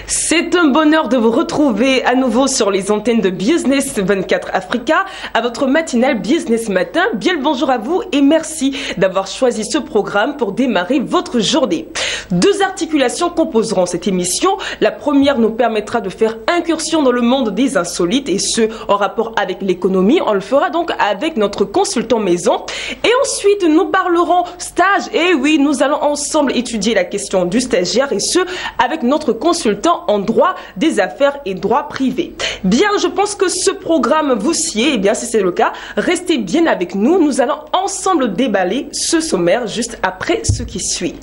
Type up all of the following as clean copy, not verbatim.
C'est un bonheur de vous retrouver à nouveau sur les antennes de Business 24 Africa à votre matinale Business Matin. Bien le bonjour à vous et merci d'avoir choisi ce programme pour démarrer votre journée. Deux articulations composeront cette émission. La première nous permettra de faire incursion dans le monde des insolites et ce en rapport avec l'économie. On le fera donc avec notre consultant maison. Et ensuite nous parlerons stage. Et oui, nous allons ensemble étudier la question du stagiaire et ce avec notre consultant en droit des affaires et droit privé. Bien, je pense que ce programme vous sied. Et bien, si c'est le cas, restez bien avec nous. Nous allons ensemble déballer ce sommaire juste après ce qui suit.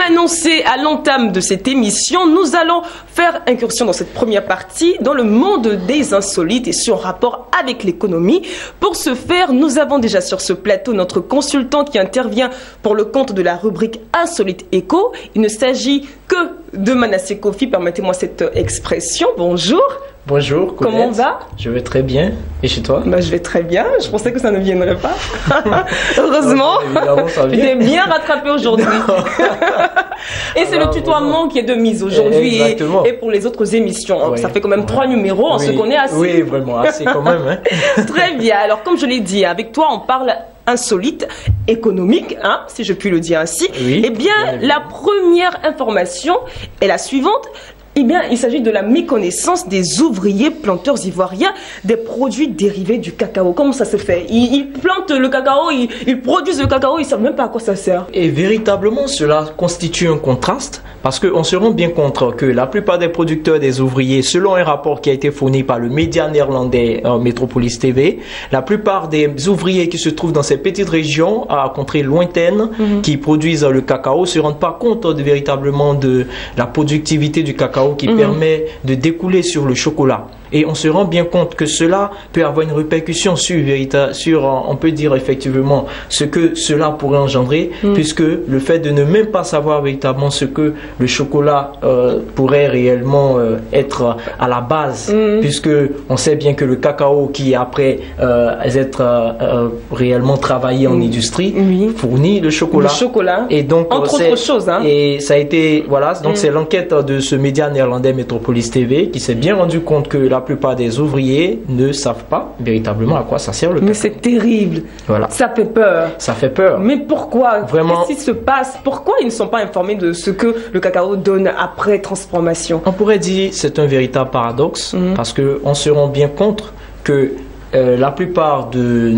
Annoncé à l'entame de cette émission, nous allons faire incursion dans cette première partie dans le monde des insolites et sur rapport avec l'économie. Pour ce faire, nous avons déjà sur ce plateau notre consultant qui intervient pour le compte de la rubrique Insolite Éco. Il ne s'agit que de Manassé Kofi, permettez-moi cette expression. Bonjour. Bonjour, Colette. Comment on va? Je vais très bien. Et chez toi? Bah, je vais très bien. Je pensais que ça ne viendrait pas. Heureusement, tu t'es bien rattrapé aujourd'hui. Et c'est le tutoiement qui est de mise aujourd'hui et pour les autres émissions. Oui. Ça fait quand même 3 numéros, on se connaît assez. Oui, vraiment, assez quand même. Hein. Très bien. Alors, comme je l'ai dit, avec toi, on parle insolite, économique, hein, si je puis le dire ainsi. Oui, eh bien, la première information est la suivante. Eh bien, il s'agit de la méconnaissance des ouvriers planteurs ivoiriens des produits dérivés du cacao. Comment ça se fait? Ils plantent le cacao, ils produisent le cacao, ils ne savent même pas à quoi ça sert. Et véritablement, cela constitue un contraste parce qu'on se rend bien compte que la plupart des producteurs, des ouvriers, selon un rapport qui a été fourni par le média néerlandais Metropolis TV, la plupart des ouvriers qui se trouvent dans ces petites régions à contrées lointaines qui produisent le cacao ne se rendent pas compte véritablement de la productivité du cacao qui permet de découler sur le chocolat. Et on se rend bien compte que cela peut avoir une répercussion sur on peut dire effectivement, ce que cela pourrait engendrer, puisque le fait de ne même pas savoir véritablement ce que le chocolat pourrait réellement être à la base, puisque on sait bien que le cacao qui après être réellement travaillé en industrie, fournit le chocolat. Le chocolat, et donc, entre autres choses. Hein. Et ça a été, voilà, donc c'est l'enquête de ce média néerlandais Metropolis TV qui s'est bien rendu compte que la plupart des ouvriers ne savent pas véritablement à quoi ça sert le cacao. Mais c'est terrible. Voilà. Ça fait peur. Ça fait peur. Mais pourquoi? Vraiment. Qu'est-ce qui se passe? Pourquoi ils ne sont pas informés de ce que le cacao donne après transformation? On pourrait dire que c'est un véritable paradoxe parce qu'on se rend bien compte que la plupart de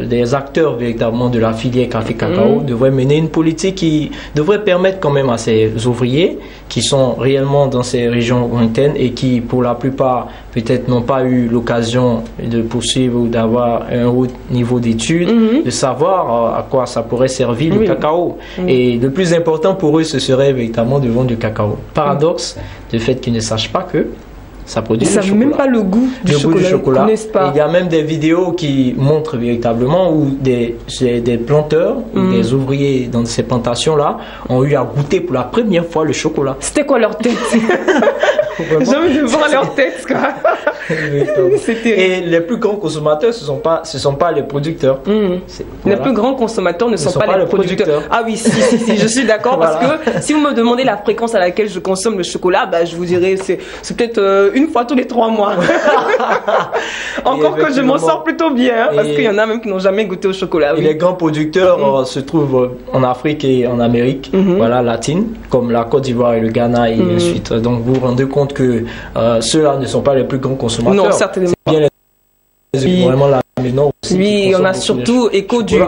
des acteurs véritablement de la filière café-cacao devraient mener une politique qui devrait permettre quand même à ces ouvriers qui sont réellement dans ces régions lointaines et qui pour la plupart peut-être n'ont pas eu l'occasion de poursuivre ou d'avoir un haut niveau d'études, de savoir à quoi ça pourrait servir le cacao. Et le plus important pour eux, ce serait véritablement de vendre du cacao. Paradoxe, le fait qu'ils ne sachent pas que ça produit ils ne savent même pas le goût du chocolat. Pas. Il y a même des vidéos qui montrent véritablement où des planteurs ou des ouvriers dans ces plantations-là ont eu à goûter pour la première fois le chocolat. C'était quoi leur tête? J'ai envie de voir leur tête. Quoi. Et les plus grands consommateurs, ce sont pas les producteurs. Voilà. Les plus grands consommateurs ne sont pas les producteurs. Ah oui, si, je suis d'accord. Voilà. Parce que si vous me demandez la fréquence à laquelle je consomme le chocolat, bah, je vous dirais c'est peut-être une fois tous les 3 mois. Encore que je m'en sors plutôt bien, parce qu'il y en a même qui n'ont jamais goûté au chocolat. Et les grands producteurs se trouvent en Afrique et en Amérique voilà, latine, comme la Côte d'Ivoire et le Ghana et ensuite. Donc vous vous rendez compte que ceux-là ne sont pas les plus grands consommateurs. Non, certainement. C'est bien vraiment la non, oui, on a surtout écho du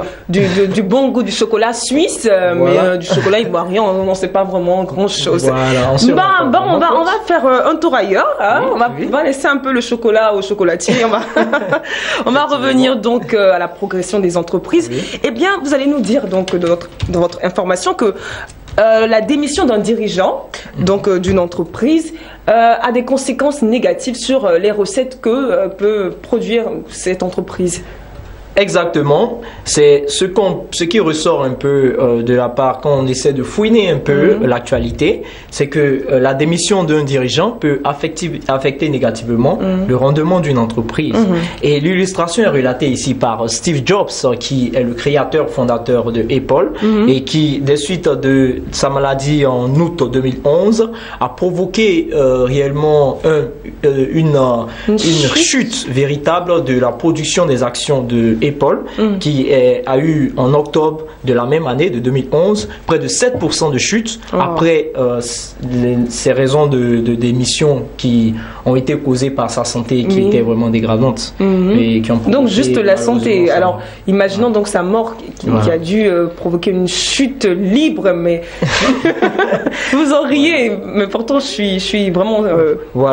bon goût du chocolat suisse, voilà. Mais du chocolat ivoirien, on n'en sait pas vraiment grand-chose. Voilà, on va faire un tour ailleurs. Hein, oui, on va laisser un peu le chocolat au chocolatier. On va revenir donc à la progression des entreprises. Oui. Eh bien, vous allez nous dire donc dans votre information que la démission d'un dirigeant, donc d'une entreprise, a des conséquences négatives sur les recettes que peut produire cette entreprise. Exactement, c'est ce qui ressort un peu de la part quand on essaie de fouiner un peu l'actualité, c'est que la démission d'un dirigeant peut affecter négativement le rendement d'une entreprise. Et l'illustration est relatée ici par Steve Jobs, qui est le créateur fondateur de Apple et qui, des suites de sa maladie en août 2011, a provoqué réellement une chute véritable de la production des actions de Apple, qui a eu en octobre de la même année, de 2011, près de 7% de chute après ces raisons de démission qui ont été causées par sa santé qui étaient vraiment dégradantes. Et qui ont donc juste la santé. Alors imaginons donc sa mort qui a dû provoquer une chute libre, mais vous en riez, mais pourtant je suis vraiment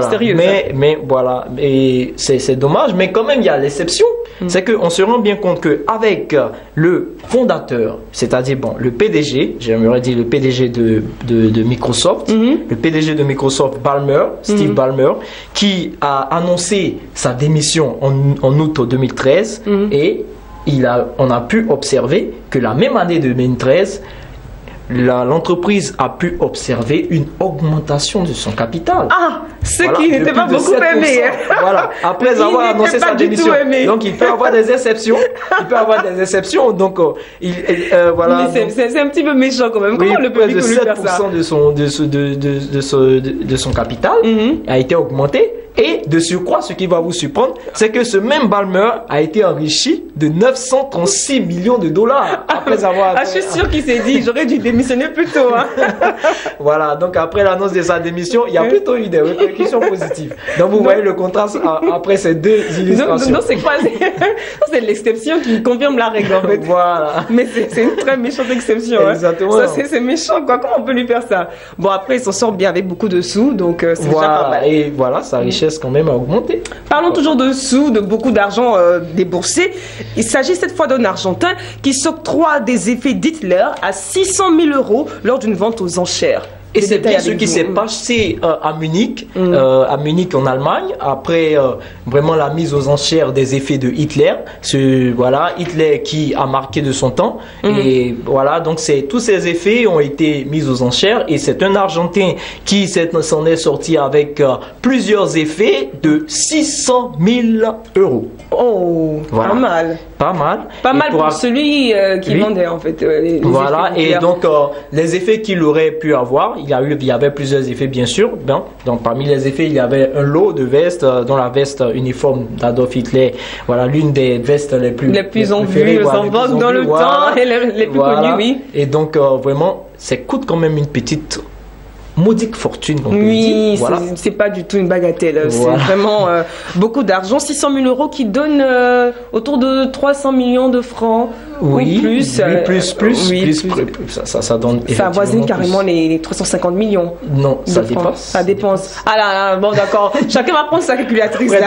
sérieuse. Mais voilà, et c'est dommage, mais quand même il y a l'exception. C'est qu'on se rend bien compte qu'avec le fondateur, c'est-à-dire le PDG, j'aimerais dire le PDG de Microsoft, le PDG de Microsoft, Steve Ballmer, qui a annoncé sa démission en août 2013 et on a pu observer que la même année 2013, l'entreprise a pu observer une augmentation de son capital. Ce qui n'était pas beaucoup aimé. Voilà, après avoir annoncé sa démission. Donc, il peut avoir des exceptions. Donc, voilà. Mais c'est un petit peu méchant quand même. Comment le public peut lui faire ça? 7% de son capital a été augmenté. Et de surcroît, ce qui va vous surprendre, c'est que ce même Ballmer a été enrichi de 936 millions de dollars après avoir... je suis sûr qu'il s'est dit, j'aurais dû démissionner plus tôt. Voilà, donc après l'annonce de sa démission, il y a plutôt eu des répercussions positives. Donc vous voyez le contraste après ces deux illustrations. Non, c'est quoi? C'est l'exception qui confirme la règle en fait. Voilà. Mais c'est une très méchante exception. Exactement. C'est méchant quoi, comment on peut lui faire ça? Bon, après il s'en sort bien avec beaucoup de sous, donc c'est déjà pas mal. Et voilà, sa richesse quand même a augmenté. Parlons toujours de sous, de beaucoup d'argent déboursé. Il s'agit cette fois d'un Argentin qui s'octroie des effets d'Hitler à 600 000 € lors d'une vente aux enchères. Et c'est bien ce qui s'est passé à Munich en Allemagne, après vraiment la mise aux enchères des effets de Hitler. Hitler qui a marqué de son temps. Et voilà, donc tous ces effets ont été mis aux enchères. Et c'est un Argentin qui s'en est sorti avec plusieurs effets de 600 000 €. Oh, voilà. Pas mal. Pas mal pour celui qui vendait en fait. Voilà, et donc les effets qu'il aurait pu avoir, il y avait plusieurs effets bien sûr. Donc parmi les effets, il y avait un lot de vestes, dont la veste uniforme d'Adolf Hitler, voilà l'une des vestes les plus en vue, en vogue dans le temps et les plus connues, oui. Et donc vraiment, ça coûte quand même une petite modique fortune. Oui, voilà. C'est pas du tout une bagatelle. Voilà. C'est vraiment beaucoup d'argent. 600 000 € qui donnent autour de 300 millions de francs. Oui, ou plus. Ça donne. Ça avoisine carrément les 350 millions. Non, ça dépasse. Ça dépense. Ah là, bon d'accord. Chacun va prendre sa calculatrice là.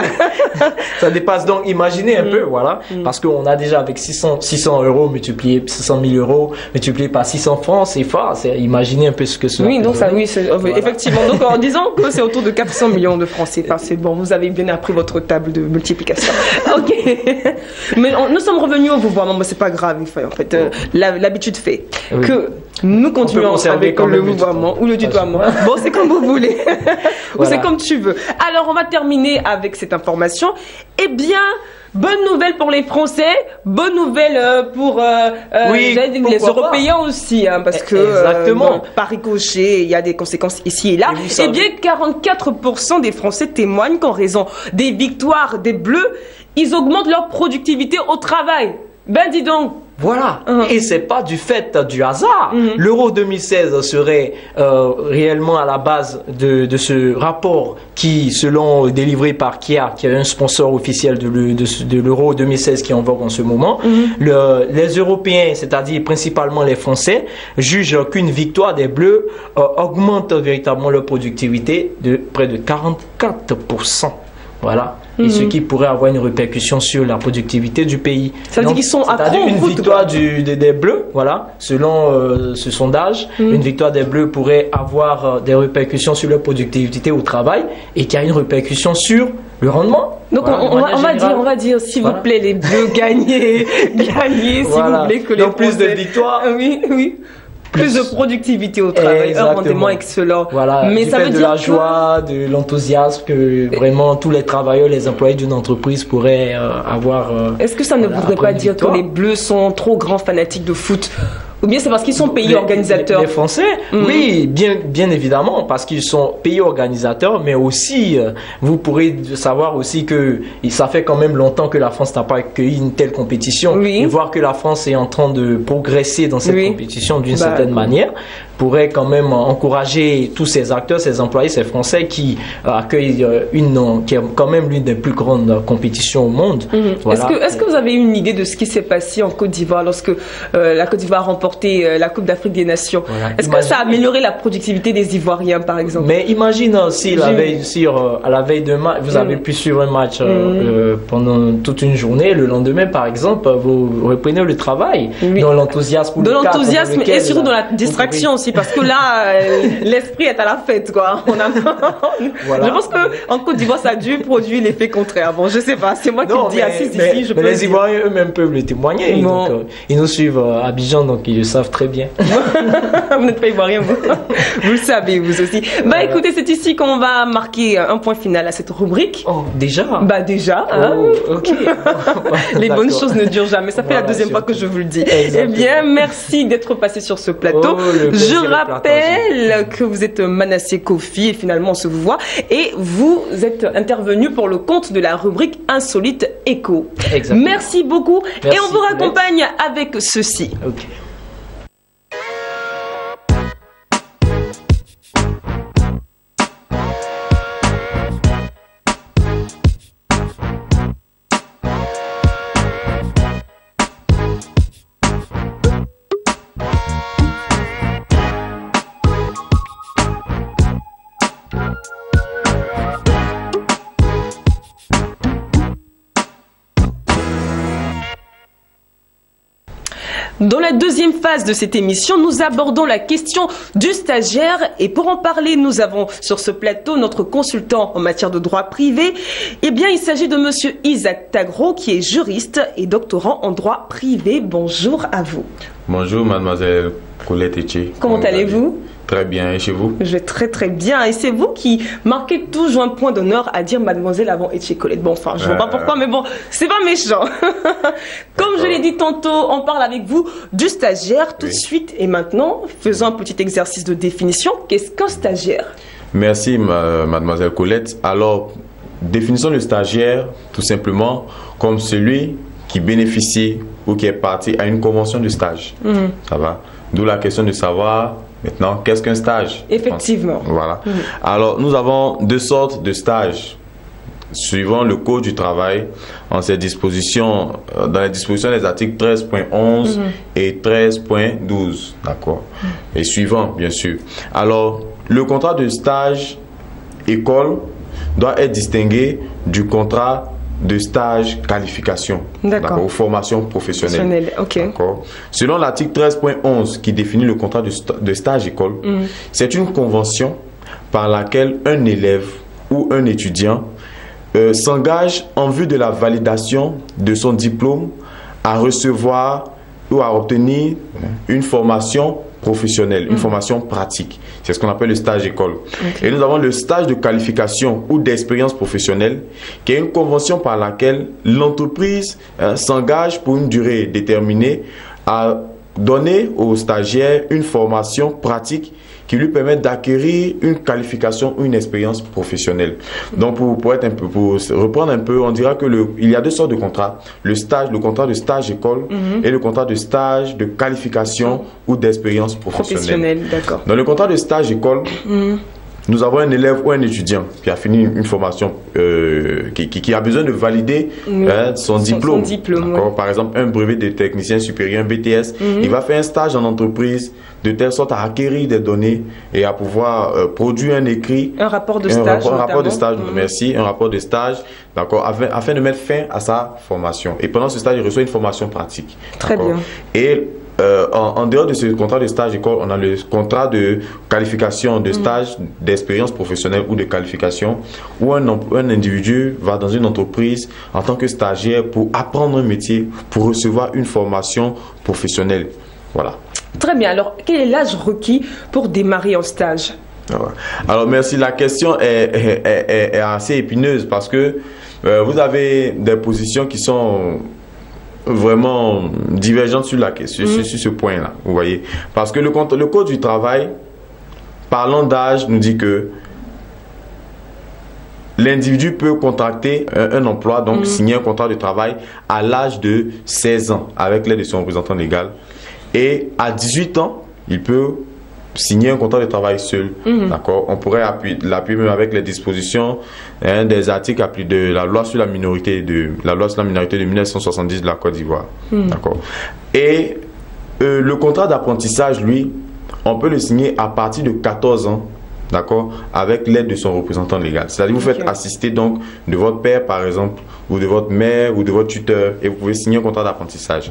Ça dépasse. Donc imaginez un peu, voilà, parce qu'on a déjà avec 600 € multiplié 600 000 € multiplié par 600 francs, c'est fort. Imaginez un peu ce que cela. Oui, donc ça, oui. Effectivement, donc en disant que c'est autour de 400 millions de francs CFA, c'est bon, vous avez bien appris votre table de multiplication. Ok. Mais nous sommes revenus au vouvoiement, mais c'est pas grave, en fait, l'habitude fait que nous continuons avec le vouvoiement ou le tutoiement. Bon, c'est comme vous voulez. Ou c'est comme tu veux. Alors, on va terminer avec cette information. Eh bien, bonne nouvelle pour les Français, bonne nouvelle pour les Européens aussi, parce que par ricochet, il y a des conséquences ici et là. Eh bien, 44% des Français témoignent qu'en raison des victoires des Bleus, ils augmentent leur productivité au travail. Ben dis donc. Voilà, et c'est pas du fait du hasard. L'Euro 2016 serait réellement à la base de ce rapport qui, selon délivré par Kia, qui est un sponsor officiel de l'Euro 2016 qui est en vogue en ce moment, les Européens, c'est-à-dire principalement les Français, jugent qu'une victoire des Bleus augmente véritablement leur productivité de près de 44%. Voilà. Et ce qui pourrait avoir une répercussion sur la productivité du pays. Ça veut dire qu'ils sont accros au une foot, victoire des Bleus, voilà, selon ce sondage, une victoire des Bleus pourrait avoir des répercussions sur leur productivité au travail et qui a une répercussion sur le rendement. Donc voilà, on va dire, s'il vous plaît, les Bleus, gagnez, s'il vous plaît, que les donc plus de victoires. Oui, oui. Plus de productivité au travail, un rendement excellent. Voilà, mais ça veut dire de la joie, de l'enthousiasme que vraiment tous les travailleurs, les employés d'une entreprise pourraient avoir. Est-ce que ça ne voudrait pas dire que les Bleus sont trop grands fanatiques de foot? Ou bien c'est parce qu'ils sont pays organisateurs? Les Français, oui, bien évidemment, parce qu'ils sont pays organisateurs, mais aussi, vous pourrez savoir aussi que ça fait quand même longtemps que la France n'a pas accueilli une telle compétition. Oui. Et voir que la France est en train de progresser dans cette compétition d'une certaine manière pourrait quand même encourager tous ces acteurs, ces employés, ces Français qui accueillent qui est quand même l'une des plus grandes compétitions au monde. Voilà. Est-ce que vous avez une idée de ce qui s'est passé en Côte d'Ivoire lorsque la Côte d'Ivoire a remporté la Coupe d'Afrique des Nations? Voilà. Est-ce que ça a amélioré la productivité des Ivoiriens, par exemple? Mais imagine si à la veille de match, vous avez pu suivre un match pendant toute une journée, le lendemain, par exemple, vous reprenez le travail dans l'enthousiasme. De l'enthousiasme et surtout dans la distraction aussi. Parce que là, l'esprit est à la fête, quoi. Voilà. Je pense qu'en Côte d'Ivoire, ça a dû produire l'effet contraire. Bon, je sais pas, c'est moi qui le dis assise ici. Mais les Ivoiriens eux-mêmes peuvent le témoigner. Donc, ils nous suivent à Abidjan, donc ils le savent très bien. Vous n'êtes pas Ivoirien, vous. Vous le savez, vous aussi. Bah écoutez, c'est ici qu'on va marquer un point final à cette rubrique. Oh, déjà? Bah déjà. Ok. Les bonnes choses ne durent jamais. Ça fait la deuxième fois que je vous le dis. Exactement. Eh bien, merci d'être passé sur ce plateau. Je rappelle que vous êtes Manasseh Kofi et finalement on se vous voit et vous êtes intervenu pour le compte de la rubrique Insolite Écho. Exactement. Merci beaucoup. Merci, et on vous raccompagne avec ceci. Ok. Dans la deuxième phase de cette émission, nous abordons la question du stagiaire et pour en parler, nous avons sur ce plateau notre consultant en matière de droit privé. Eh bien, il s'agit de monsieur Isaac Tagro qui est juriste et doctorant en droit privé. Bonjour à vous. Bonjour mademoiselle Colette Etché. Comment allez-vous? Très bien, et chez vous? Je vais très très bien. Et c'est vous qui marquez toujours un point d'honneur à dire mademoiselle avant Etché Colette. Bon, enfin, je ne vois pas pourquoi, mais bon, c'est pas méchant. Comme je l'ai dit tantôt, on parle avec vous du stagiaire tout de suite. Et maintenant, faisons un petit exercice de définition. Qu'est-ce qu'un stagiaire? Merci mademoiselle Colette. Alors, définissons le stagiaire tout simplement comme celui qui bénéficie ou qui est parti à une convention de stage. Ça va? D'où la question de savoir maintenant qu'est-ce qu'un stage. Effectivement. Voilà. Alors, nous avons deux sortes de stages suivant le Code du travail en ces dispositions, dans les dispositions des articles 13.11 et 13.12. D'accord. Et suivant, bien sûr. Alors, le contrat de stage école doit être distingué du contrat de stage qualification, ou formation professionnelle. Okay. Selon l'article 13.11 qui définit le contrat de stage école, c'est une convention par laquelle un élève ou un étudiant s'engage en vue de la validation de son diplôme à recevoir ou à obtenir une formation professionnelle, une formation pratique. C'est ce qu'on appelle le stage école. Et nous avons le stage de qualification ou d'expérience professionnelle, qui est une convention par laquelle l'entreprise s'engage pour une durée déterminée à donner au stagiaire une formation pratique qui lui permet d'acquérir une qualification ou une expérience professionnelle. Donc pour reprendre un peu, on dira que il y a deux sortes de contrats. Le contrat de stage école et le contrat de stage de qualification ou d'expérience professionnelle. D'accord. Dans le contrat de stage école, nous avons un élève ou un étudiant qui a fini une formation, qui a besoin de valider son diplôme. Par exemple, un brevet de technicien supérieur, un BTS, il va faire un stage en entreprise de telle sorte à acquérir des données et à pouvoir produire un écrit. Un rapport de stage. Un rapport de stage, merci, un rapport de stage, d'accord, afin de mettre fin à sa formation. Et pendant ce stage, il reçoit une formation pratique. Très bien. Et en dehors de ce contrat de stage école, on a le contrat de qualification de stage, d'expérience professionnelle ou de qualification, où un individu va dans une entreprise en tant que stagiaire pour apprendre un métier, pour recevoir une formation professionnelle. Voilà. Très bien. Alors, quel est l'âge requis pour démarrer en stage? Alors, merci. La question est assez épineuse parce que vous avez des positions qui sont vraiment divergentes sur ce point-là, vous voyez. Parce que le Code du travail, parlant d'âge, nous dit que l'individu peut contracter un emploi, donc signer un contrat de travail à l'âge de 16 ans avec l'aide de son représentant légal. Et à 18 ans, il peut signer un contrat de travail seul. D'accord. On pourrait l'appuyer même avec les dispositions des articles de la loi sur la minorité de 1970 de la Côte d'Ivoire. D'accord. Et le contrat d'apprentissage, lui, on peut le signer à partir de 14 ans. D'accord, avec l'aide de son représentant légal. C'est-à-dire vous faites assister donc de votre père par exemple, ou de votre mère, ou de votre tuteur, et vous pouvez signer un contrat d'apprentissage.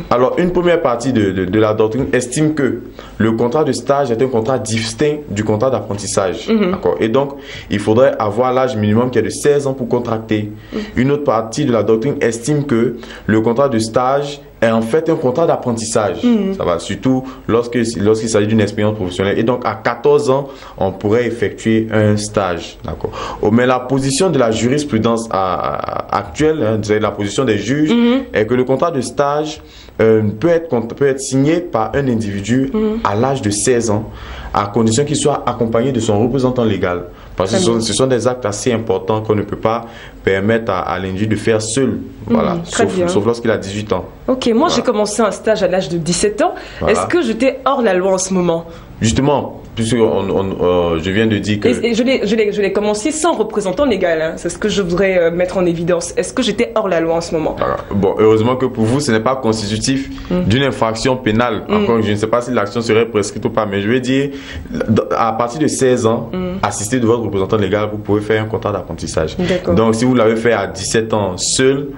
Alors une première partie de la doctrine estime que le contrat de stage est un contrat distinct du contrat d'apprentissage. D'accord, et donc il faudrait avoir l'âge minimum qui est de 16 ans pour contracter. Une autre partie de la doctrine estime que le contrat de stage est en fait un contrat d'apprentissage. Ça va surtout lorsqu'il s'agit d'une expérience professionnelle. Et donc à 14 ans, on pourrait effectuer un stage. D'accord. Mais la position de la jurisprudence actuelle, la position des juges, est que le contrat de stage peut être signé par un individu à l'âge de 16 ans, à condition qu'il soit accompagné de son représentant légal. Parce que ce sont des actes assez importants qu'on ne peut pas permettre à l'individu de faire seul. Voilà, sauf lorsqu'il a 18 ans. Ok, moi j'ai commencé un stage à l'âge de 17 ans. Est-ce que j'étais hors la loi en ce moment? Justement, puisque je viens de dire que... Et je l'ai commencé sans représentant légal. Hein. C'est ce que je voudrais mettre en évidence. Est-ce que j'étais hors la loi en ce moment? Bon, heureusement que pour vous, ce n'est pas constitutif d'une infraction pénale. Encore, je ne sais pas si l'action serait prescrite ou pas, mais je vais dire, à partir de 16 ans, assisté de votre représentant légal, vous pouvez faire un contrat d'apprentissage. Donc, si vous l'avez fait à 17 ans seul,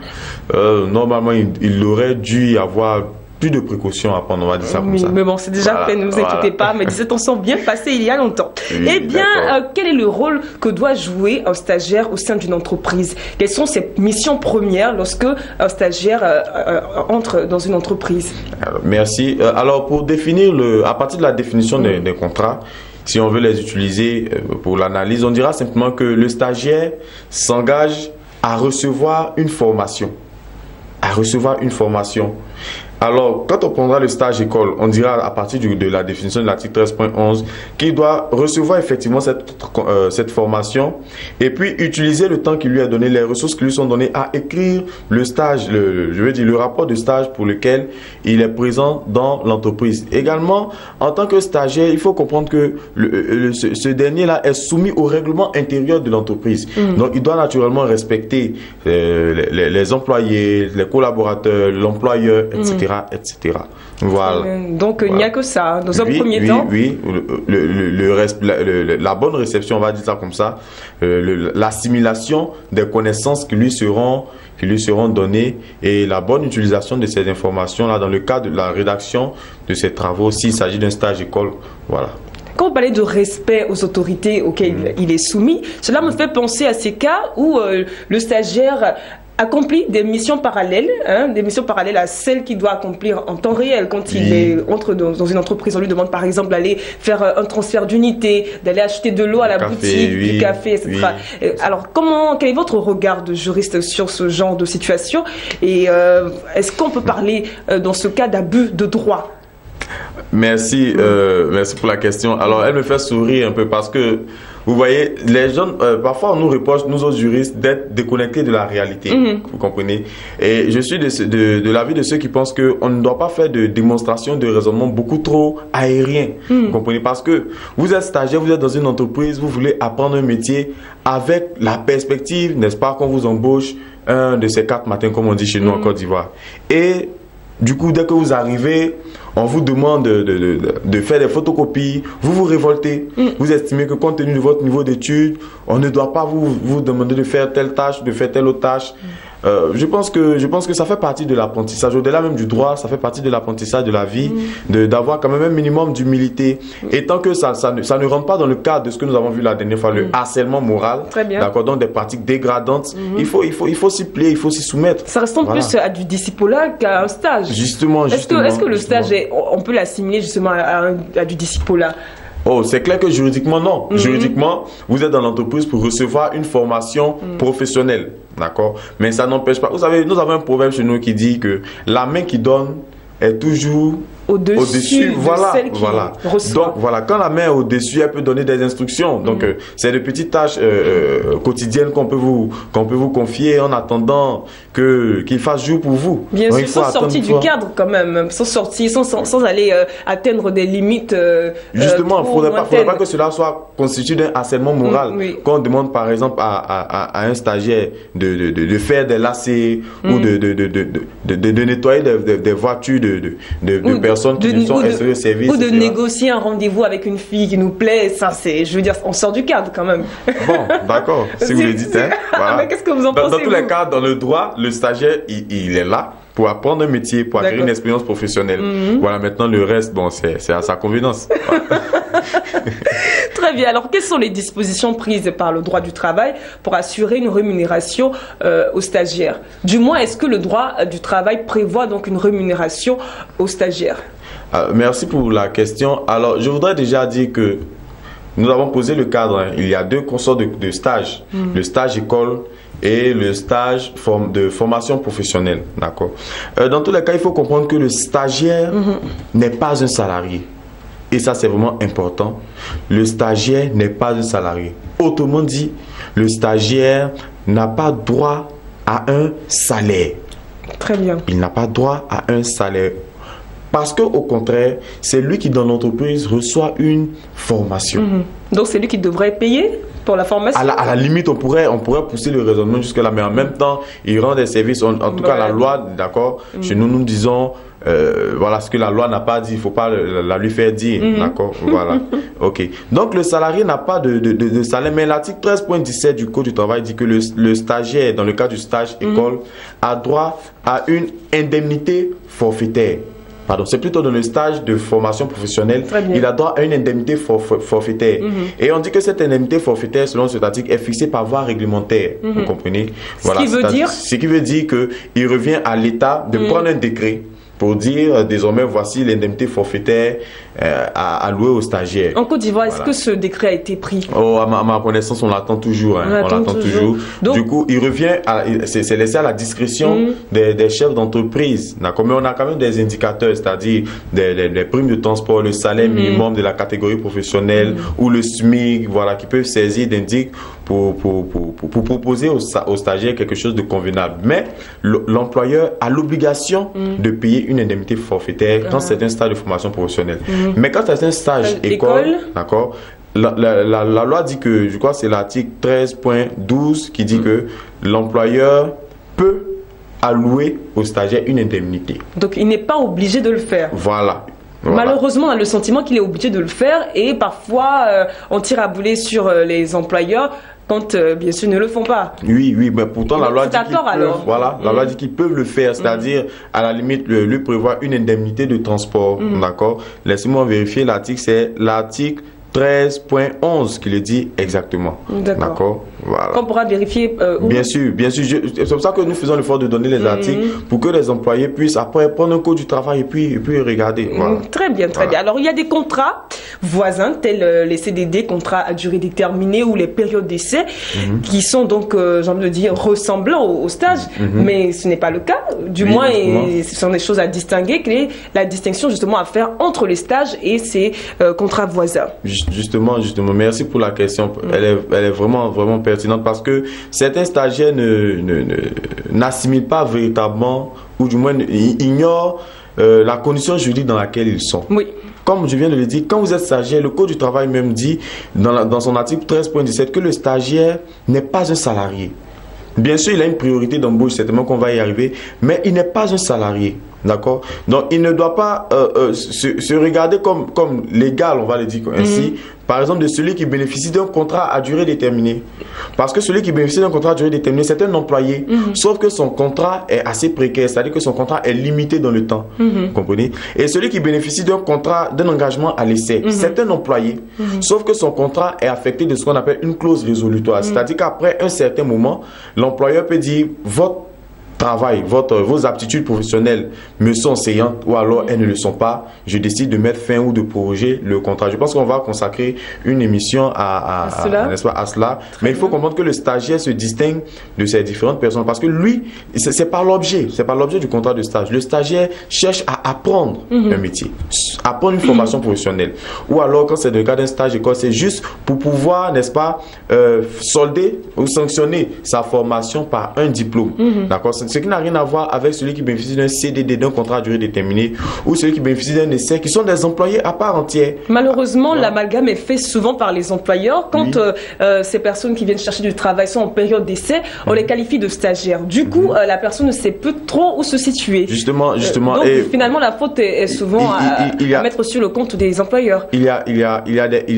normalement, il aurait dû y avoir plus de précautions à prendre, on va dire ça comme ça. Mais bon, c'est déjà fait, ne vous inquiétez pas, mais 17 ans sont bien passés il y a longtemps. Eh bien, quel est le rôle que doit jouer un stagiaire au sein d'une entreprise? Quelles sont ses missions premières lorsque un stagiaire entre dans une entreprise? Merci. Alors, pour définir, à partir de la définition des contrats, si on veut les utiliser pour l'analyse, on dira simplement que le stagiaire s'engage à recevoir une formation. Alors, quand on prendra le stage école, on dira à partir de la définition de l'article 13.11 qu'il doit recevoir effectivement cette formation et puis utiliser le temps qui lui est donné, les ressources qui lui sont données à écrire le stage, le rapport de stage pour lequel il est présent dans l'entreprise. Également, en tant que stagiaire, il faut comprendre que ce dernier-là est soumis au règlement intérieur de l'entreprise. Donc, il doit naturellement respecter les employés, les collaborateurs, l'employeur, etc. etc. Voilà. Donc il n'y a que ça. Dans un premier temps. Oui, la bonne réception, on va dire ça comme ça, l'assimilation des connaissances qui lui seront données et la bonne utilisation de ces informations-là dans le cadre de la rédaction de ces travaux s'il s'agit d'un stage école. Voilà. Quand on parlait de respect aux autorités auxquelles il est soumis, cela me fait penser à ces cas où le stagiaire accomplit des missions parallèles, des missions parallèles à celles qu'il doit accomplir en temps réel quand il entre dans une entreprise. On lui demande par exemple d'aller faire un transfert d'unité, d'aller acheter de l'eau à la boutique, du café, etc. Alors quel est votre regard de juriste sur ce genre de situation et est-ce qu'on peut parler dans ce cas d'abus de droit? Merci pour la question. Alors elle me fait sourire un peu parce que vous voyez, les jeunes, parfois on nous reproche, nous autres juristes, d'être déconnectés de la réalité. Vous comprenez? Et je suis de l'avis de ceux qui pensent qu'on ne doit pas faire de démonstration de raisonnement beaucoup trop aérien. Vous comprenez? Parce que vous êtes stagiaire, vous êtes dans une entreprise, vous voulez apprendre un métier avec la perspective, n'est-ce pas, qu'on vous embauche un de ces 4 matins, comme on dit chez nous en Côte d'Ivoire. Et du coup, dès que vous arrivez, on vous demande de faire des photocopies, vous vous révoltez. Vous estimez que compte tenu de votre niveau d'études, on ne doit pas vous demander de faire telle tâche, de faire telle autre tâche. Je pense que ça fait partie de l'apprentissage. Au-delà même du droit, ça fait partie de l'apprentissage de la vie, d'avoir quand même un minimum d'humilité. Et tant que ça ne rentre pas dans le cadre de ce que nous avons vu la dernière fois, le harcèlement moral, d'accord, donc des pratiques dégradantes, il faut s'y plier, il faut s'y soumettre. Ça ressemble plus à du discipola qu'à un stage. Justement. Est-ce que le stage, on peut l'assimiler justement à du discipola? Oh, c'est clair que juridiquement, non. Juridiquement, vous êtes dans l'entreprise pour recevoir une formation professionnelle. D'accord? Mais ça n'empêche pas. Vous savez, nous avons un proverbe chez nous qui dit que la main qui donne est toujours au-dessus, voilà. Donc voilà, quand la main est au-dessus, elle peut donner des instructions. Donc c'est de petites tâches quotidiennes qu'on peut vous confier en attendant qu'il fasse jour pour vous. Bien sûr, sans sortir du cadre quand même, sans aller atteindre des limites. Justement, il ne faudrait pas que cela soit constitué d'un harcèlement moral. Quand on demande par exemple à un stagiaire de faire des lacets ou de nettoyer des voitures de personnes qui sont insérées au service. Ou de négocier un rendez-vous avec une fille qui nous plaît, ça c'est, je veux dire, on sort du cadre quand même. Bon, d'accord, si vous le dites. Hein, voilà. Mais qu'est-ce que vous en pensez? Dans tous les cas, dans le droit, le stagiaire, il est là pour apprendre un métier, pour acquérir une expérience professionnelle. Voilà, maintenant le reste, bon, c'est à sa convenance. Voilà. Très bien. Alors, quelles sont les dispositions prises par le droit du travail pour assurer une rémunération aux stagiaires? Du moins, est-ce que le droit du travail prévoit donc une rémunération aux stagiaires? Merci pour la question. Alors, je voudrais déjà dire que nous avons posé le cadre. Il y a 2 consorts de stage. Le stage école et le stage de formation professionnelle. D'accord. Dans tous les cas, il faut comprendre que le stagiaire n'est pas un salarié. Et ça, c'est vraiment important. Le stagiaire n'est pas un salarié. Autrement dit, le stagiaire n'a pas droit à un salaire. Très bien. Il n'a pas droit à un salaire. Parce qu'au contraire, c'est lui qui, dans l'entreprise, reçoit une formation. Donc, c'est lui qui devrait payer pour la formation? À la limite, on pourrait pousser le raisonnement jusque-là, mais en même temps, il rend des services. En tout cas, la loi, d'accord, chez nous, nous disons... voilà ce que la loi n'a pas dit, il ne faut pas la lui faire dire, d'accord, voilà, ok. Donc le salarié n'a pas de salaire, mais l'article 13.17 du Code du travail dit que le stagiaire, dans le cas du stage école, a droit à une indemnité forfaitaire. Pardon, c'est plutôt dans le stage de formation professionnelle, il a droit à une indemnité forfaitaire. Et on dit que cette indemnité forfaitaire, selon cet article, est fixée par voie réglementaire. Vous comprenez? Voilà, ce qui veut dire qu'il revient à l'État de prendre un décret pour dire désormais voici l'indemnité forfaitaire à allouer aux stagiaires. En Côte d'Ivoire, est-ce que ce décret a été pris? Oh, à ma connaissance, on l'attend toujours. On l'attend toujours. Donc, du coup, il revient, c'est laissé à la discrétion des chefs d'entreprise. Mais on a quand même des indicateurs, c'est-à-dire les primes de transport, le salaire minimum de la catégorie professionnelle ou le SMIC, voilà, qui peuvent saisir d'indices pour proposer aux stagiaires quelque chose de convenable. Mais l'employeur a l'obligation de payer une indemnité forfaitaire quand c'est un stage de formation professionnelle. Mais quand c'est un stage école, d'accord, la loi dit que, je crois que c'est l'article 13.12 qui dit que l'employeur peut allouer aux stagiaires une indemnité. Donc il n'est pas obligé de le faire. Voilà. Malheureusement, on a le sentiment qu'il est obligé de le faire et parfois on tire à bouler sur les employeurs quand bien sûr ne le font pas. Oui, mais pourtant la loi dit qu'ils peuvent, voilà, la loi dit qu'ils peuvent le faire, c'est-à-dire à la limite lui prévoir une indemnité de transport, d'accord. Laissez-moi vérifier l'article, c'est l'article 13.11 qui le dit exactement. D'accord. Voilà. On pourra vérifier. Bien sûr. C'est pour ça que nous faisons l'effort de donner les articles pour que les employés puissent après prendre un code du travail et puis regarder. Voilà. Très bien. Alors il y a des contrats voisins tels les CDD, contrats à durée déterminée ou les périodes d'essai qui sont donc, j'ai envie de dire, ressemblants au stage, mais ce n'est pas le cas. Du moins, ce sont des choses à distinguer. Quelle est la distinction justement à faire entre les stages et ces contrats voisins? justement, merci pour la question. Elle est vraiment, vraiment pertinente parce que certains stagiaires n'assimilent pas véritablement, ou du moins ignorent la condition juridique dans laquelle ils sont. Oui. Comme je viens de le dire, quand vous êtes stagiaire, le Code du travail même dit dans son article 13.17 que le stagiaire n'est pas un salarié. Bien sûr, il a une priorité d'embauche, certainement qu'on va y arriver, mais il n'est pas un salarié. D'accord? Donc, il ne doit pas se regarder comme légal, on va le dire ainsi, par exemple, de celui qui bénéficie d'un contrat à durée déterminée. Parce que celui qui bénéficie d'un contrat à durée déterminée, c'est un employé, sauf que son contrat est assez précaire, c'est-à-dire que son contrat est limité dans le temps. Vous comprenez? Et celui qui bénéficie d'un contrat, d'un engagement à l'essai, c'est un employé, sauf que son contrat est affecté de ce qu'on appelle une clause résolutoire. C'est-à-dire qu'après un certain moment, l'employeur peut dire votre travail, vos aptitudes professionnelles me sont saillantes ou alors elles ne le sont pas, je décide de mettre fin ou de proroger le contrat. Je pense qu'on va consacrer une émission à cela. Mais il faut comprendre que le stagiaire se distingue de ces différentes personnes parce que lui, c'est par l'objet du contrat de stage. Le stagiaire cherche à apprendre un métier, apprendre une formation professionnelle. Ou alors quand c'est le cas d'un stage école, c'est juste pour pouvoir, n'est-ce pas, solder ou sanctionner sa formation par un diplôme. D'accord? Ce qui n'a rien à voir avec celui qui bénéficie d'un CDD, d'un contrat à durée déterminée, ou celui qui bénéficie d'un essai, qui sont des employés à part entière. Malheureusement, l'amalgame est fait souvent par les employeurs. Quand ces personnes qui viennent chercher du travail sont en période d'essai, on les qualifie de stagiaires. Du coup, la personne ne sait plus trop où se situer. Justement. Donc, finalement, la faute est souvent à mettre sur le compte des employeurs. Il y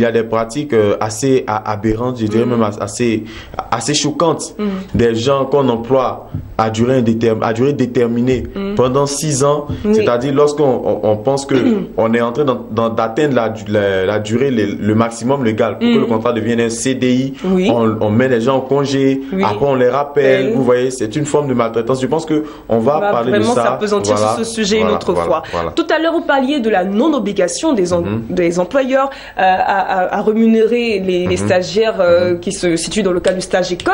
a des pratiques assez aberrantes, je dirais même assez choquantes. Des gens qu'on emploie à durée déterminée pendant 6 ans, c'est-à-dire lorsqu'on pense qu'on est en train d'atteindre la durée, le maximum légal pour que le contrat devienne un CDI, on met les gens en congé, après on les rappelle, vous voyez, c'est une forme de maltraitance. Je pense qu'on va parler de ça. Vraiment s'appesantir sur ce sujet une autre fois. Tout à l'heure, vous parliez de la non-obligation des employeurs à rémunérer les stagiaires qui se situent dans le cas du stage école.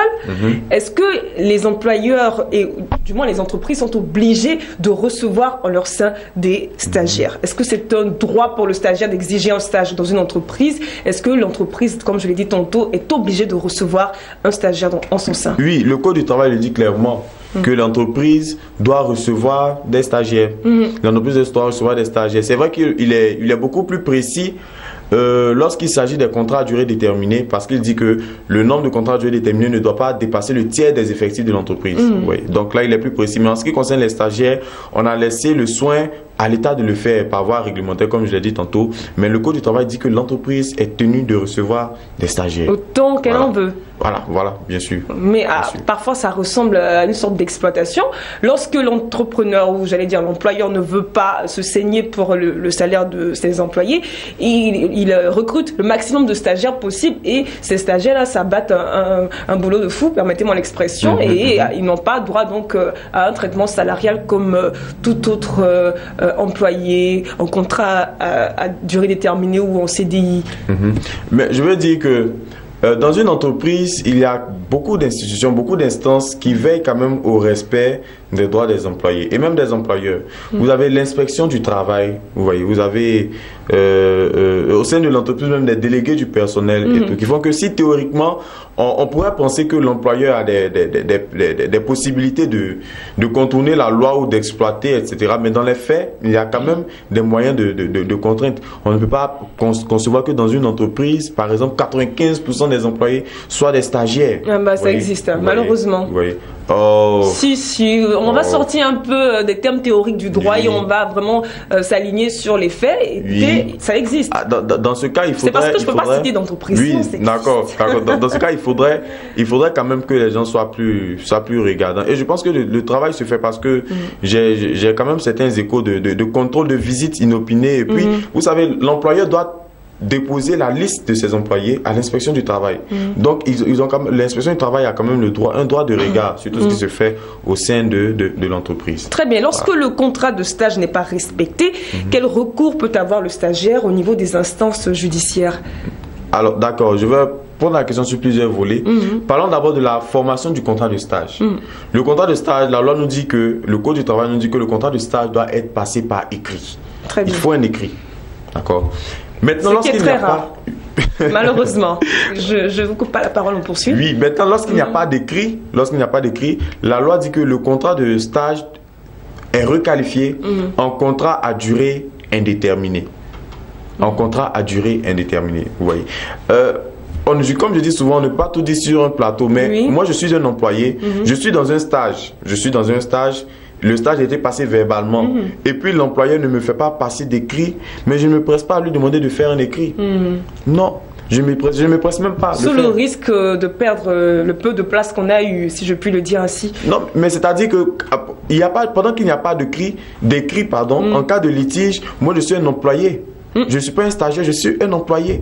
Est-ce que les employeurs et du moins les entreprises sont obligées de recevoir en leur sein des stagiaires? Est-ce que c'est un droit pour le stagiaire d'exiger un stage dans une entreprise? Est-ce que l'entreprise, comme je l'ai dit tantôt, est obligée de recevoir un stagiaire en son sein? Oui, le Code du travail le dit clairement que l'entreprise doit recevoir des stagiaires. L'entreprise doit recevoir des stagiaires. C'est vrai qu'il est beaucoup plus précis lorsqu'il s'agit des contrats à durée déterminée, parce qu'il dit que le nombre de contrats à durée déterminée ne doit pas dépasser le tiers des effectifs de l'entreprise. Donc là, il est plus précis. Mais en ce qui concerne les stagiaires, on a laissé le soin à l'État de le faire par voie réglementaire, comme je l'ai dit tantôt. Mais le Code du travail dit que l'entreprise est tenue de recevoir des stagiaires. Autant qu'elle en veut. Voilà, bien sûr. Mais parfois, ça ressemble à une sorte d'exploitation. Lorsque l'entrepreneur, ou j'allais dire l'employeur, ne veut pas se saigner pour le salaire de ses employés, il recrute le maximum de stagiaires possible et ces stagiaires-là s'abattent un boulot de fou, permettez-moi l'expression, et ils n'ont pas droit donc à un traitement salarial comme tout autre employé en contrat à durée déterminée ou en CDI. Mais je veux dire que dans une entreprise, il y a beaucoup d'institutions, beaucoup d'instances qui veillent quand même au respect des droits des employés et même des employeurs. Vous avez l'inspection du travail, vous voyez, vous avez au sein de l'entreprise même des délégués du personnel et tout, qui font que si théoriquement on pourrait penser que l'employeur a des possibilités de contourner la loi ou d'exploiter, etc. Mais dans les faits, il y a quand même des moyens de contrainte. On ne peut pas concevoir que dans une entreprise, par exemple, 95% des employés soient des stagiaires. Ça existe, malheureusement. Vous voyez. Si, on va sortir un peu des termes théoriques du droit et on va vraiment s'aligner sur les faits. Et ça existe. Dans ce cas, il faudrait... C'est parce que je ne peux pas citer d'entreprise. Oui, d'accord. Dans ce cas, il faudrait quand même que les gens soient plus regardants. Et je pense que le travail se fait parce que j'ai quand même certains échos de contrôle de visite inopinée. Et puis, vous savez, l'employeur doit déposer la liste de ses employés à l'inspection du travail. Donc, l'inspection du travail a quand même un droit de regard sur tout ce qui se fait au sein de l'entreprise. Très bien. Lorsque le contrat de stage n'est pas respecté, quel recours peut avoir le stagiaire au niveau des instances judiciaires? Alors, d'accord, je vais prendre la question sur plusieurs volets. Parlons d'abord de la formation du contrat de stage. Le contrat de stage, la loi nous dit que, le Code du travail nous dit que le contrat de stage doit être passé par écrit. Très bien. Il faut un écrit. D'accord. Maintenant, ce qui est très rare. malheureusement. Je vous coupe pas la parole, on poursuit. Oui, maintenant, lorsqu'il n'y a pas d'écrit, la loi dit que le contrat de stage est requalifié en contrat à durée indéterminée. En contrat à durée indéterminée, vous voyez. Comme je dis souvent, on ne peut pas tout dire sur un plateau, mais moi je suis un employé, je suis dans un stage, le stage a été passé verbalement, et puis l'employeur ne me fait pas passer d'écrit, mais je ne me presse pas à lui demander de faire un écrit. Non, je ne me presse même pas. Sous le risque de perdre le peu de place qu'on a eu, si je puis le dire ainsi. Non, mais c'est-à-dire que pendant qu'il n'y a pas d'écrit, en cas de litige, moi je suis un employé. Je ne suis pas un stagiaire, je suis un employé.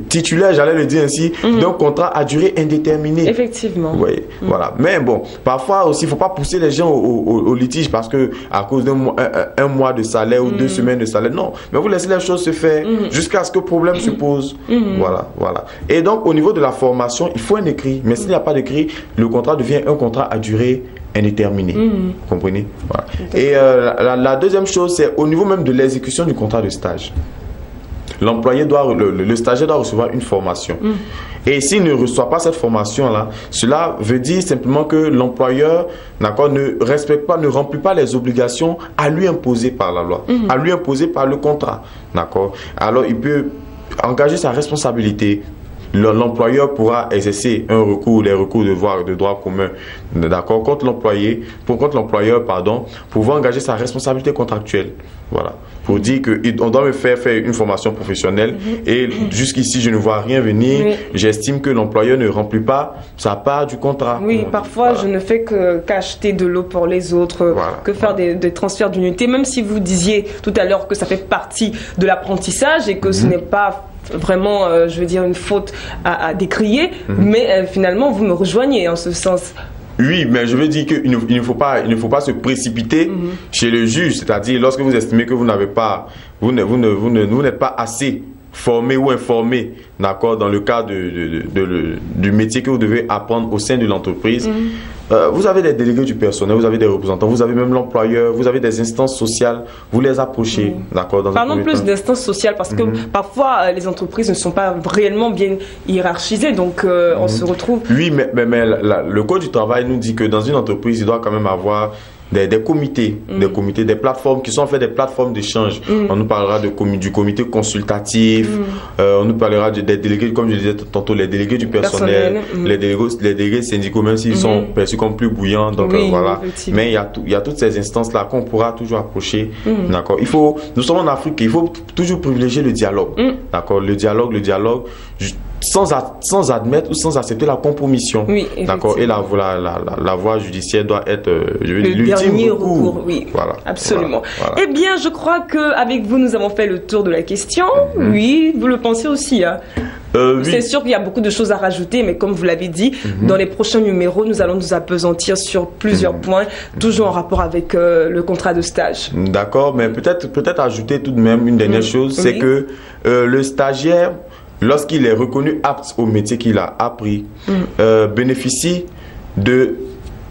Titulaire, j'allais le dire ainsi, d'un contrat à durée indéterminée. Effectivement. Oui, voilà. Mais bon, parfois aussi, il ne faut pas pousser les gens au litige parce que à cause d'un mois de salaire ou 2 semaines de salaire. Non, mais vous laissez les choses se faire jusqu'à ce que le problème se pose. Voilà, voilà. Et donc, au niveau de la formation, il faut un écrit. Mais s'il n'y a pas d'écrit, le contrat devient un contrat à durée indéterminée. Vous comprenez? Voilà. Et la deuxième chose, c'est au niveau même de l'exécution du contrat de stage. L'employé le stagiaire doit recevoir une formation. Et s'il ne reçoit pas cette formation-là, cela veut dire simplement que l'employeur ne respecte pas, ne remplit pas les obligations à lui imposer par la loi, à lui imposer par le contrat. D'accord? Alors, il peut engager sa responsabilité. L'employeur pourra exercer un recours, les recours de droit commun, d'accord, contre l'employeur, pour engager sa responsabilité contractuelle. Voilà. Pour dire qu'on doit me faire une formation professionnelle et jusqu'ici je ne vois rien venir. J'estime que l'employeur ne remplit pas sa part du contrat. Oui, parfois je ne fais qu'acheter de l'eau pour les autres, que faire des transferts d'unités, même si vous disiez tout à l'heure que ça fait partie de l'apprentissage et que ce n'est pas vraiment, je veux dire, une faute à décrier, mais finalement vous me rejoignez en ce sens. Oui, mais je veux dire qu'il ne faut pas se précipiter chez le juge, c'est-à-dire lorsque vous estimez que vous n'êtes pas assez formé ou informé, d'accord, dans le cadre du métier que vous devez apprendre au sein de l'entreprise. Vous avez des délégués du personnel, vous avez des représentants, vous avez même l'employeur, vous avez des instances sociales, vous les approchez, d'accord. Parlons plus d'instances sociales parce que parfois les entreprises ne sont pas réellement bien hiérarchisées, donc on se retrouve. Oui, mais le Code du travail nous dit que dans une entreprise, il doit quand même avoir des comités, des plateformes qui sont en fait des plateformes d'échange. On nous parlera du comité consultatif, on nous parlera des délégués, comme je disais tantôt, les délégués du personnel, les délégués syndicaux, même s'ils sont perçus comme plus bouillants. Donc voilà. Mais il y a toutes ces instances-là qu'on pourra toujours approcher. D'accord. Nous sommes en Afrique, il faut toujours privilégier le dialogue. D'accord. Le dialogue. Sans admettre ou sans accepter la compromission. D'accord. Et la voie judiciaire doit être l'ultime recours. Oui, voilà. Absolument. Voilà. Eh bien, je crois qu'avec vous, nous avons fait le tour de la question. Oui, vous le pensez aussi. Hein? C'est sûr qu'il y a beaucoup de choses à rajouter, mais comme vous l'avez dit, dans les prochains numéros, nous allons nous appesantir sur plusieurs points, toujours en rapport avec le contrat de stage. D'accord, mais peut-être ajouter tout de même une dernière chose, c'est que le stagiaire, lorsqu'il est reconnu apte au métier qu'il a appris, bénéficie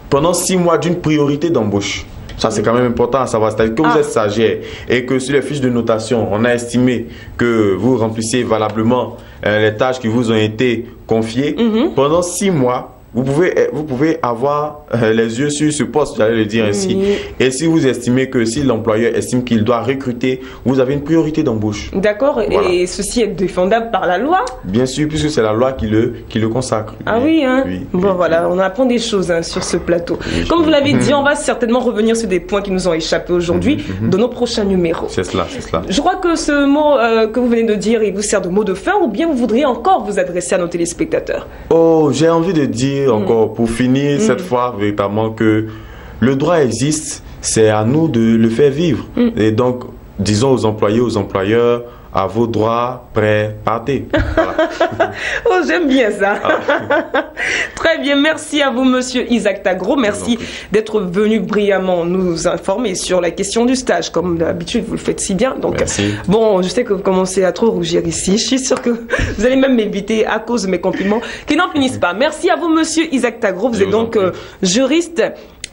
pendant 6 mois d'une priorité d'embauche. Ça, c'est quand même important à savoir. C'est-à-dire que vous êtes stagiaire et que sur les fiches de notation, on a estimé que vous remplissez valablement les tâches qui vous ont été confiées. Pendant 6 mois, vous pouvez avoir les yeux sur ce poste, j'allais le dire ainsi. Et si vous estimez que si l'employeur estime qu'il doit recruter, vous avez une priorité d'embauche. D'accord. Voilà. Et ceci est défendable par la loi? Bien sûr, puisque c'est la loi qui le consacre. Ah oui, hein? Bon, voilà, on apprend des choses sur ce plateau. Comme vous l'avez dit, on va certainement revenir sur des points qui nous ont échappé aujourd'hui dans nos prochains numéros. C'est cela. Je crois que ce mot que vous venez de dire, il vous sert de mot de fin, ou bien vous voudriez encore vous adresser à nos téléspectateurs? Oh, j'ai envie de dire encore pour finir cette fois véritablement que le droit existe, c'est à nous de le faire vivre. Et donc disons aux employés, aux employeurs, à vos droits, prêts, partez. Voilà. Oh, j'aime bien ça. Très bien, merci à vous, monsieur Isaac Tagro. Merci d'être venu brillamment nous informer sur la question du stage. Comme d'habitude, vous le faites si bien. Donc, bon, je sais que vous commencez à trop rougir ici. Je suis sûre que vous allez même m'éviter à cause de mes compliments qui n'en finissent pas. Merci à vous, monsieur Isaac Tagro. Vous êtes donc juriste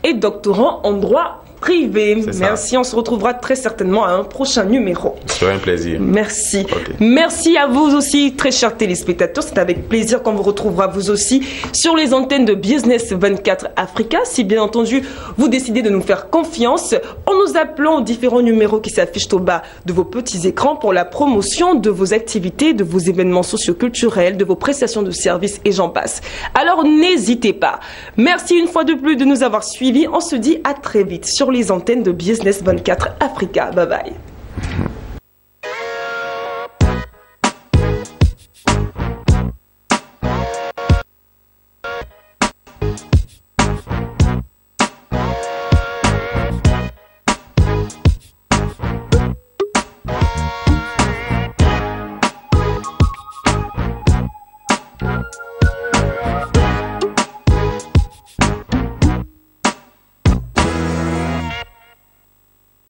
et doctorant en droit privée. Merci, on se retrouvera très certainement à un prochain numéro. C'est un plaisir. Merci. Merci à vous aussi, très chers téléspectateurs. C'est avec plaisir qu'on vous retrouvera vous aussi sur les antennes de Business 24 Africa. Si bien entendu, vous décidez de nous faire confiance en nous appelant aux différents numéros qui s'affichent au bas de vos petits écrans pour la promotion de vos activités, de vos événements socioculturels, de vos prestations de services et j'en passe. Alors n'hésitez pas. Merci une fois de plus de nous avoir suivis. On se dit à très vite sur les antennes de Business 24 Africa. Bye bye.